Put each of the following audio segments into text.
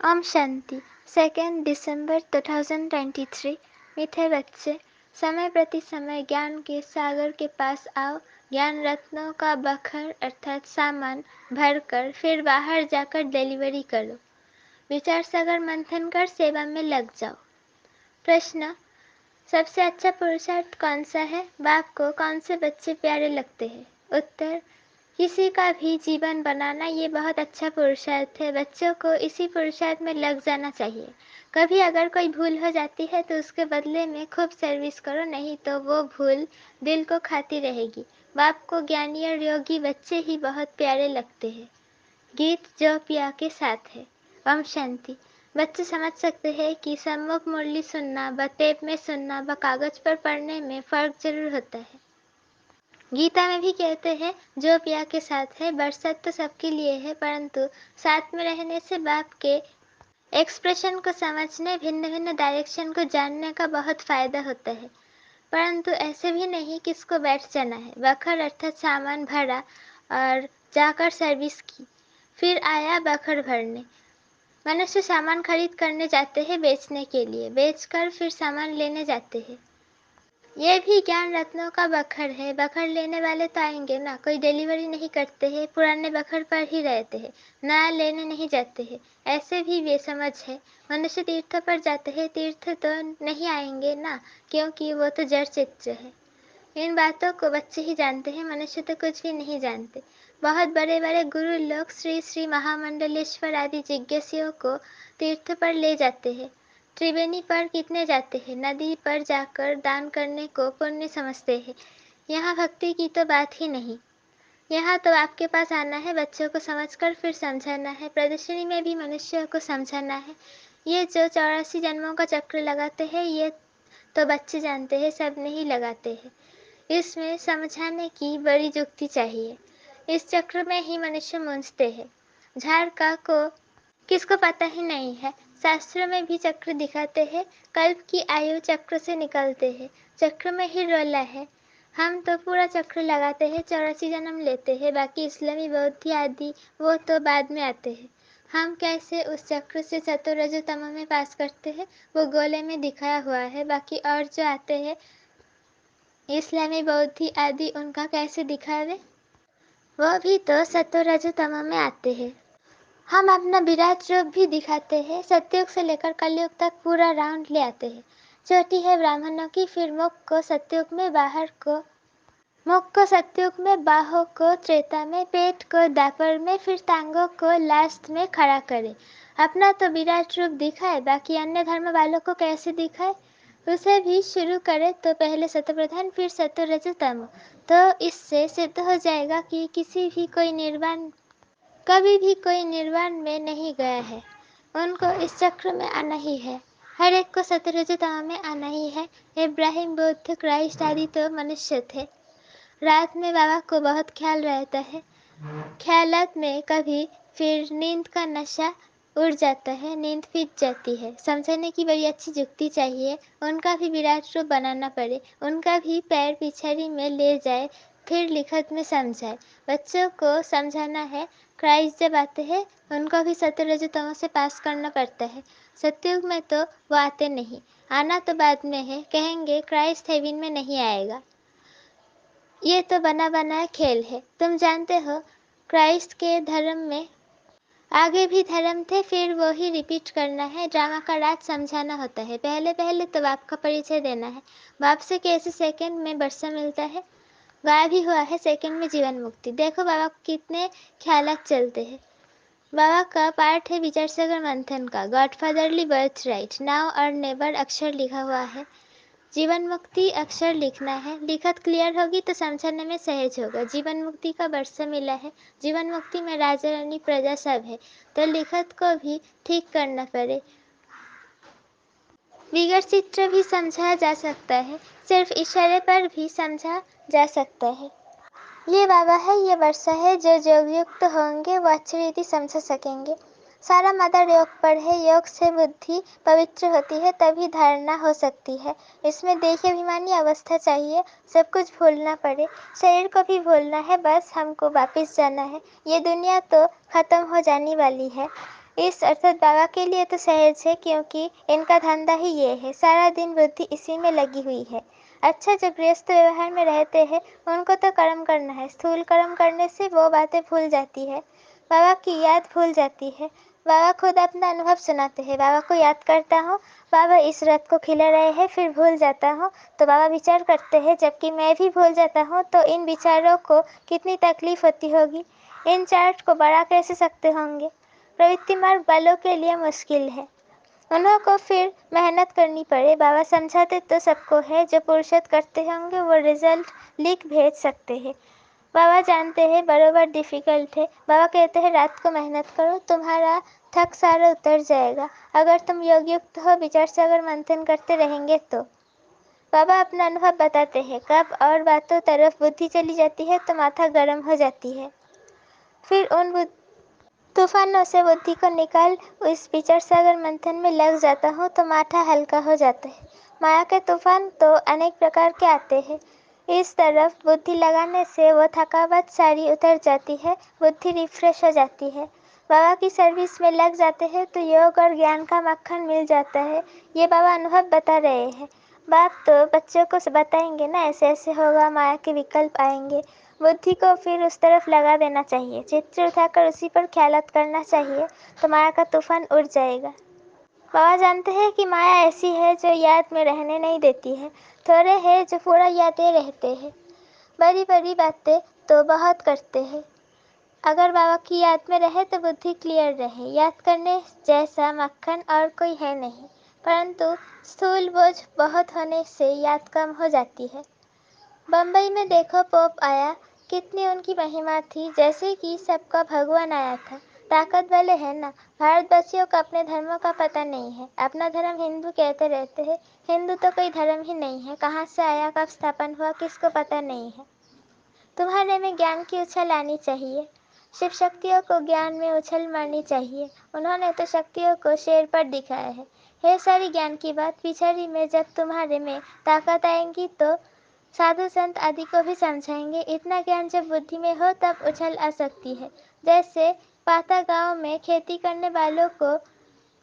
ओम शांति। 2 दिसंबर 2023। मीठे बच्चे, समय प्रति समय ज्ञान के सागर के पास आओ। ज्ञान रत्नों का बखर अर्थात सामान भरकर फिर बाहर जाकर डिलीवरी करो। विचार सागर मंथन कर सेवा में लग जाओ। प्रश्न: सबसे अच्छा पुरुषार्थ कौन सा है? बाप को कौन से बच्चे प्यारे लगते हैं? उत्तर: किसी का भी जीवन बनाना ये बहुत अच्छा पुरुषार्थ है। बच्चों को इसी पुरुषार्थ में लग जाना चाहिए। कभी अगर कोई भूल हो जाती है तो उसके बदले में खूब सर्विस करो, नहीं तो वो भूल दिल को खाती रहेगी। बाप को ज्ञानी और योगी बच्चे ही बहुत प्यारे लगते हैं। गीत जो पिया के साथ है। ओम शांति। बच्चे समझ सकते हैं कि सम्मुख मुरली सुनना व टेप में सुनना व कागज पर पढ़ने में फर्क जरूर होता है। गीता में भी कहते हैं जो पिया के साथ है। बरसात तो सबके लिए है, परंतु साथ में रहने से बाप के एक्सप्रेशन को समझने, भिन्न भिन्न डायरेक्शन को जानने का बहुत फायदा होता है। परंतु ऐसे भी नहीं कि इसको बैठ जाना है। बखर अर्थात सामान भरा और जाकर सर्विस की, फिर आया बखर भरने। मनुष्य सामान खरीद करने जाते हैं बेचने के लिए, बेचकर फिर सामान लेने जाते हैं। ये भी ज्ञान रत्नों का बखर है। बखर लेने वाले तो आएंगे ना, कोई डिलीवरी नहीं करते हैं, पुराने बखर पर ही रहते हैं, नया लेने नहीं जाते हैं। ऐसे भी बेसमझ है। मनुष्य तीर्थों पर जाते हैं, तीर्थ तो नहीं आएंगे ना, क्योंकि वो तो जड़ चित्त है। इन बातों को बच्चे ही जानते हैं, मनुष्य तो कुछ भी नहीं जानते। बहुत बड़े बड़े गुरु लोग श्री श्री महामंडलेश्वर आदि जिज्ञासियों को तीर्थ पर ले जाते हैं। त्रिवेणी पर कितने जाते हैं, नदी पर जाकर दान करने को पुण्य समझते हैं। यहाँ भक्ति की तो बात ही नहीं। यहाँ तो आपके पास आना है, बच्चों को समझकर फिर समझाना है। प्रदर्शनी में भी मनुष्यों को समझाना है। ये जो 84 जन्मों का चक्र लगाते हैं, ये तो बच्चे जानते हैं, सब नहीं लगाते हैं। इसमें समझाने की बड़ी युक्ति चाहिए। इस चक्र में ही मनुष्य मूंझते हैं। झाड़ का को किसको पता ही नहीं है। शास्त्रों में भी चक्र दिखाते हैं। कल्प की आयु चक्र से निकलते हैं, चक्र में ही रोला है। हम तो पूरा चक्र लगाते हैं, 84 जन्म लेते हैं। बाकी इस्लामी, बौद्ध आदि वो तो बाद में आते हैं। हम कैसे उस चक्र से सतो रजो तमो में पास करते हैं, वो गोले में दिखाया हुआ है। बाकी और जो आते हैं इस्लामी, बौद्ध आदि, उनका कैसे दिखावे? वो भी तो सतो रजो तमो में आते हैं। हम अपना विराट रूप भी दिखाते हैं। सतयुग से लेकर कलयुग तक पूरा राउंड ले आते हैं। चोटी है ब्राह्मणों की, फिर मुख को सतयुग में, मुख को सतयुग में, बाहों को त्रेता में, पेट को द्वापर में, फिर टांगों को लास्ट में खड़ा करे। अपना तो विराट रूप दिखाए, बाकी अन्य धर्म वालों को कैसे दिखाए? उसे भी शुरू करे तो पहले सतप्रधान फिर सतो रजो तमो। तो इससे सिद्ध हो जाएगा कि कभी भी कोई निर्वाण में नहीं गया है। उनको इस चक्र में आना ही है। हर एक को सतरजतमा में आना ही है। इब्राहिम, बुद्ध, क्राइस्ट आदि तो मनुष्य थे। रात में बाबा को बहुत ख्याल रहता है। ख्यालात में कभी फिर नींद का नशा उड़ जाता है, नींद फिट जाती है। समझाने की बड़ी अच्छी युक्ति चाहिए। उनका भी विराट रूप बनाना पड़े, उनका भी पैर पिछाड़ी में ले जाए, फिर लिखत में समझाए। बच्चों को समझाना है। क्राइस्ट जब आते हैं उनको भी सतरजतमों से पास करना पड़ता है। सतयुग में तो वो आते नहीं, आना तो बाद में है। कहेंगे क्राइस्ट हेवन में नहीं आएगा। ये तो बना बनाया खेल है। तुम जानते हो क्राइस्ट के धर्म में आगे भी धर्म थे, फिर वो ही रिपीट करना है। ड्रामा का राज समझाना होता है। पहले पहले तो बाप का परिचय देना है। बाप से कैसे सेकंड में वर्षा मिलता है, गायब ही हुआ है सेकंड में जीवन मुक्ति। देखो बाबा को कितने ख्यालात चलते हैं। बाबा का पार्ट है विचार सागर मंथन का, गॉडफादरली बर्थ राइट, नाउ और नेवर अक्षर लिखा हुआ है। जीवन मुक्ति अक्षर लिखना है। लिखत क्लियर होगी तो समझाने में सहज होगा। जीवन मुक्ति का वर्षा मिला है। जीवन मुक्ति में राजा रानी प्रजा सब है, तो लिखत को भी ठीक करना पड़े। बिगड़ चित्र भी समझा जा सकता है, सिर्फ इशारे पर भी समझा जा सकता है। ये बाबा है, ये वर्षा है। जो योगयुक्त होंगे वो अच्छी रीति समझ सकेंगे। सारा मदर योग पर है। योग से बुद्धि पवित्र होती है, तभी धारणा हो सकती है। इसमें देही अभिमानी अवस्था चाहिए। सब कुछ भूलना पड़े, शरीर को भी भूलना है। बस हमको वापस जाना है। ये दुनिया तो खत्म हो जाने वाली है। इस अर्थात बाबा के लिए तो सहज है, क्योंकि इनका धंधा ही ये है, सारा दिन बुद्धि इसी में लगी हुई है। अच्छा, जो गृहस्थ व्यवहार में रहते हैं उनको तो कर्म करना है, स्थूल कर्म करने से वो बातें भूल जाती है, बाबा की याद भूल जाती है। बाबा खुद अपना अनुभव सुनाते हैं। बाबा को याद करता हूँ, बाबा इस रथ को खिला रहे हैं, फिर भूल जाता हूँ तो बाबा विचार करते हैं, जबकि मैं भी भूल जाता हूँ तो इन विचारों को कितनी तकलीफ होती होगी। इन चार्ट को बड़ा कैसे सकते होंगे। प्रवृत्ति मार्ग वालों के लिए मुश्किल है, उन्हों को फिर मेहनत करनी पड़े। बाबा समझाते तो सबको है, जो पुरुषार्थ करते होंगे वो रिजल्ट लिख भेज सकते हैं। बाबा जानते हैं बरोबर डिफिकल्ट है। बाबा कहते हैं रात को मेहनत करो, तुम्हारा थक सारा उतर जाएगा। अगर तुम योग युक्त हो, विचार सागर मंथन करते रहेंगे तो। बाबा अपना अनुभव बताते हैं, कब और बातों तरफ बुद्धि चली जाती है तो माथा गर्म हो जाती है। फिर उन तूफानों से बुद्धि को निकाल इस विचार सागर मंथन में लग जाता हूँ तो माथा हल्का हो जाता है। माया के तूफान तो अनेक प्रकार के आते हैं, इस तरफ बुद्धि लगाने से वो थकावट सारी उतर जाती है, बुद्धि रिफ्रेश हो जाती है। बाबा की सर्विस में लग जाते हैं तो योग और ज्ञान का मक्खन मिल जाता है। ये बाबा अनुभव बता रहे हैं। बाप तो बच्चों को बताएंगे ना, ऐसे ऐसे होगा, माया के विकल्प आएंगे, बुद्धि को फिर उस तरफ लगा देना चाहिए, चित्र उठाकर उसी पर ख्यालात करना चाहिए तो माया का तूफान उड़ जाएगा। बाबा जानते हैं कि माया ऐसी है जो याद में रहने नहीं देती है, थोड़े हैं जो पूरा यादें रहते हैं, बड़ी बड़ी बातें तो बहुत करते हैं। अगर बाबा की याद में रहे तो बुद्धि क्लियर रहे। याद करने जैसा मक्खन और कोई है नहीं, परंतु स्थूल बोझ बहुत होने से याद कम हो जाती है। बम्बई में देखो पोप आया, कितनी उनकी महिमा थी, जैसे कि सबका भगवान आया था। ताकत वाले हैं ना। भारतवासियों को अपने धर्मों का पता नहीं है, अपना धर्म हिंदू कहते रहते हैं। हिंदू तो कोई धर्म ही नहीं है, कहाँ से आया, कब स्थापन हुआ, किसको पता नहीं है। तुम्हारे में ज्ञान की उछल आनी चाहिए। शिव शक्तियों को ज्ञान में उछल मारनी चाहिए। उन्होंने तो शक्तियों को शेर पर दिखाया है सारी ज्ञान की बात पिछड़ी में जब तुम्हारे में ताकत आएंगी तो साधु संत आदि को भी समझाएंगे। इतना ज्ञान जब बुद्धि में हो तब उछल आ सकती है। जैसे पाता गांव में खेती करने वालों को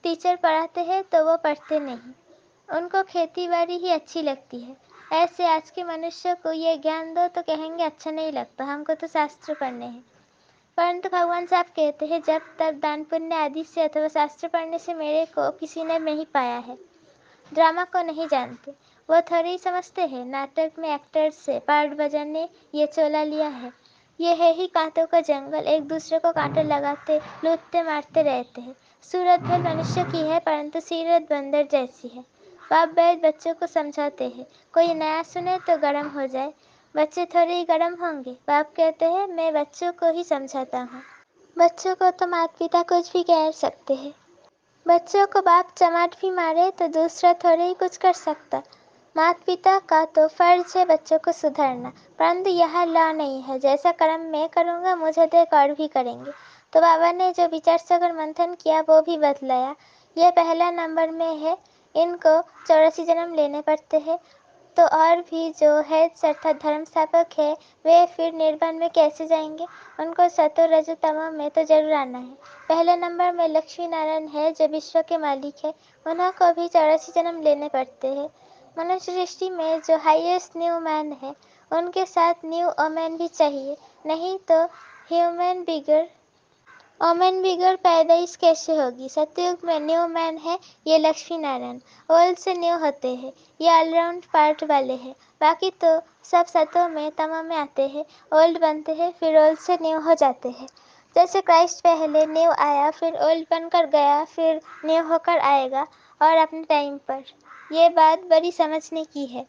टीचर पढ़ाते हैं तो वो पढ़ते नहीं, उनको खेती बाड़ी ही अच्छी लगती है। ऐसे आज के मनुष्य को ये ज्ञान दो तो कहेंगे अच्छा नहीं लगता, हमको तो शास्त्र पढ़ने हैं। परंतु भगवान साहब कहते हैं, जब तक दान पुण्य आदि से अथवा शास्त्र पढ़ने से मेरे को किसी ने नहीं पाया है। ड्रामा को नहीं जानते, वो थोड़ी ही समझते हैं। नाटक में एक्टर्स से पार्ट बजाने ये चोला लिया है। ये है ही कांटों का जंगल, एक दूसरे को कांटे लगाते लूटते मारते रहते हैं। सूरत भर मनुष्य की है, परंतु सीरत बंदर जैसी है। बाप बैद बच्चों को समझाते हैं, कोई नया सुने तो गर्म हो जाए। बच्चे थोड़े ही गर्म होंगे। बाप कहते हैं, मैं बच्चों को ही समझाता हूँ। बच्चों को तो माता पिता कुछ भी कह सकते हैं। बच्चों को बाप चमाट भी मारे तो दूसरा थोड़े ही कुछ कर सकता। माता पिता का तो फर्ज है बच्चों को सुधारना, परंतु यह लॉ नहीं है, जैसा कर्म मैं करूँगा मुझे देख और भी करेंगे। तो बाबा ने जो विचार सागर मंथन किया वो भी बतलाया। यह पहला नंबर में है, इनको 84 जन्म लेने पड़ते हैं। तो और भी जो है अर्थात धर्म स्थापक है, वे फिर निर्वाण में कैसे जाएंगे। उनको सतो रजो तमो में तो जरूर आना है। पहले नंबर में लक्ष्मी नारायण है जो विश्व के मालिक है, उन्हों को भी 84 जन्म लेने पड़ते हैं। मनुष्य सृष्टि में जो हाईएस्ट न्यू मैन है, उनके साथ न्यू ओमेन भी चाहिए, नहीं तो ह्यूमन बिगर ओमेन बिगर पैदाइश कैसे होगी। सतयुग में न्यू मैन है ये लक्ष्मी नारायण, ओल्ड से न्यू होते हैं, ये ऑलराउंड पार्ट वाले हैं। बाकी तो सब सतों में तमो में आते हैं, ओल्ड बनते हैं, फिर ओल्ड से न्यू हो जाते हैं। जैसे क्राइस्ट पहले न्यू आया, फिर ओल्ड बनकर गया, फिर न्यू होकर आएगा और अपने टाइम पर। ये बात बड़ी समझने की है।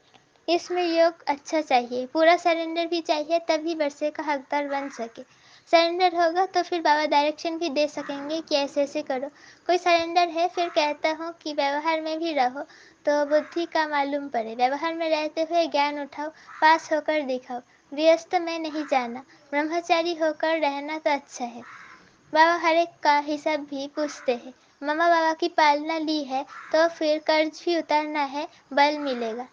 इसमें योग अच्छा चाहिए, पूरा सरेंडर भी चाहिए, तभी वर्षे का हकदार बन सके। सरेंडर होगा तो फिर बाबा डायरेक्शन भी दे सकेंगे कि ऐसे ऐसे करो। कोई सरेंडर है फिर कहता हूँ कि व्यवहार में भी रहो तो बुद्धि का मालूम पड़े। व्यवहार में रहते हुए ज्ञान उठाओ, पास होकर दिखाओ। गृहस्थ में नहीं जाना, ब्रह्मचारी होकर रहना तो अच्छा है। बाबा हर एक का हिसाब भी पूछते हैं। मम्मा बाबा की पालना ली है तो फिर कर्ज भी उतारना है, बल मिलेगा।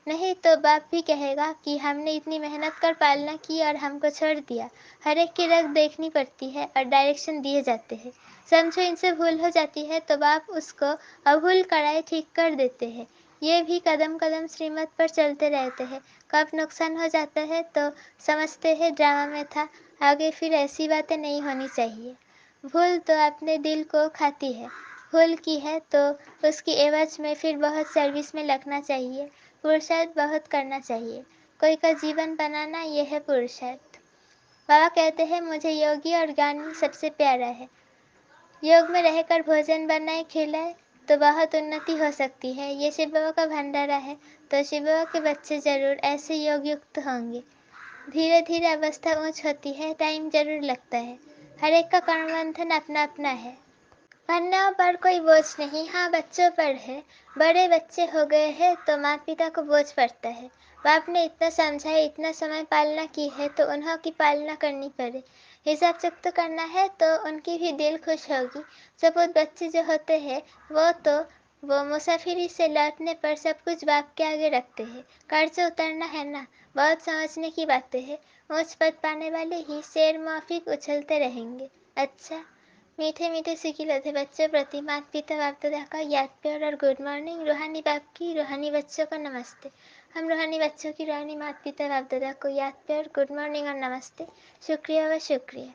नहीं तो बाप भी कहेगा कि हमने इतनी मेहनत कर पालना की और हमको छोड़ दिया। हर एक की रग देखनी पड़ती है और डायरेक्शन दिए जाते हैं। समझो इनसे भूल हो जाती है तो बाप उसको अभूल कराए ठीक कर देते हैं। ये भी कदम कदम श्रीमत पर चलते रहते हैं। कब नुकसान हो जाता है तो समझते हैं ड्रामा में था, आगे फिर ऐसी बातें नहीं होनी चाहिए। भूल तो अपने दिल को खाती है। भूल की है तो उसकी एवज में फिर बहुत सर्विस में लगना चाहिए, पुरुषार्थ बहुत करना चाहिए। कोई का जीवन बनाना ये है पुरुषार्थ। बाबा कहते हैं मुझे योगी और ज्ञानी सबसे प्यारा है। योग में रहकर भोजन बनाए खिलाए तो बहुत उन्नति हो सकती है। ये शिव बाबा का भंडारा है तो शिव बाबा के बच्चे जरूर ऐसे योग युक्त होंगे। धीरे धीरे अवस्था ऊंच होती है, टाइम जरूर लगता है। हर एक का कर्म बंधन अपना अपना है। कन्याओं पर कोई बोझ नहीं, हाँ बच्चों पर है। बड़े बच्चे हो गए हैं तो माता पिता को बोझ पड़ता है। बाप ने इतना समझाया, इतना समय पालना की है तो उन्हों की पालना करनी पड़े। हिसाब चुकता करना है तो उनकी भी दिल खुश होगी। सपूत बच्चे जो होते हैं वो मुसाफिरी से लौटने पर सब कुछ बाप के आगे रखते हैं। कर्ज उतरना है ना, बहुत समझने की बातें हैं। ऊंच पद पाने वाले ही शेर माफिक उछलते रहेंगे। अच्छा, मीठे मीठे सिकिलते बच्चों प्रति माता पिता बाप दादा का याद प्यार और गुड मॉर्निंग। रूहानी बाप की रूहानी बच्चों को नमस्ते। हम रूहानी बच्चों की रूहानी माता पिता बाप दादा को याद प्यार, गुड मॉर्निंग और नमस्ते। शुक्रिया व शुक्रिया।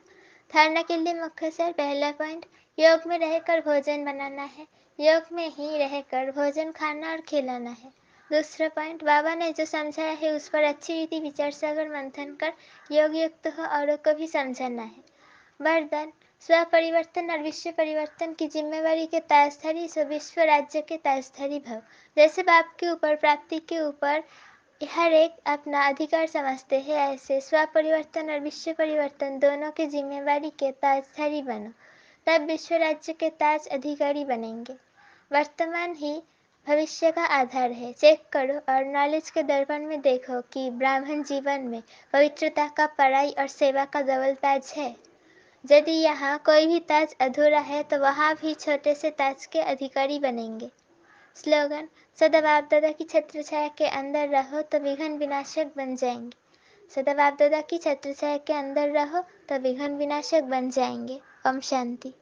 धारणा के लिए मुख्य सर, पहला पॉइंट, योग में रहकर भोजन बनाना है। योग में ही रहकर भोजन खाना और खिलाना है। दूसरा पॉइंट, बाबा ने जो समझाया है उस पर अच्छी रीति विचार सागर मंथन कर योग युक्त हो औरों को भी समझाना है। वरदान, स्व परिवर्तन और विश्व परिवर्तन की जिम्मेवारी के ताजधारी सो विश्व राज्य के ताजधारी भव। जैसे बाप के ऊपर प्राप्ति के ऊपर हर एक अपना अधिकार समझते हैं, ऐसे स्व परिवर्तन और विश्व परिवर्तन दोनों की जिम्मेवारी के ताजधारी बनो, तब विश्व राज्य के ताज अधिकारी बनेंगे। वर्तमान ही भविष्य का आधार है। चेक करो और नॉलेज के दर्पण में देखो कि ब्राह्मण जीवन में पवित्रता का, पढ़ाई और सेवा का डबल ताज है। यदि यहाँ कोई भी ताज अधूरा है तो वहाँ भी छोटे से ताज के अधिकारी बनेंगे। स्लोगन, सदा बाप दादा की छत्र छाया के अंदर रहो तो विघ्न विनाशक बन जाएंगे। सदा बाप दादा की छत्र छाया के अंदर रहो तो विघ्न विनाशक बन जाएंगे। ओम शांति।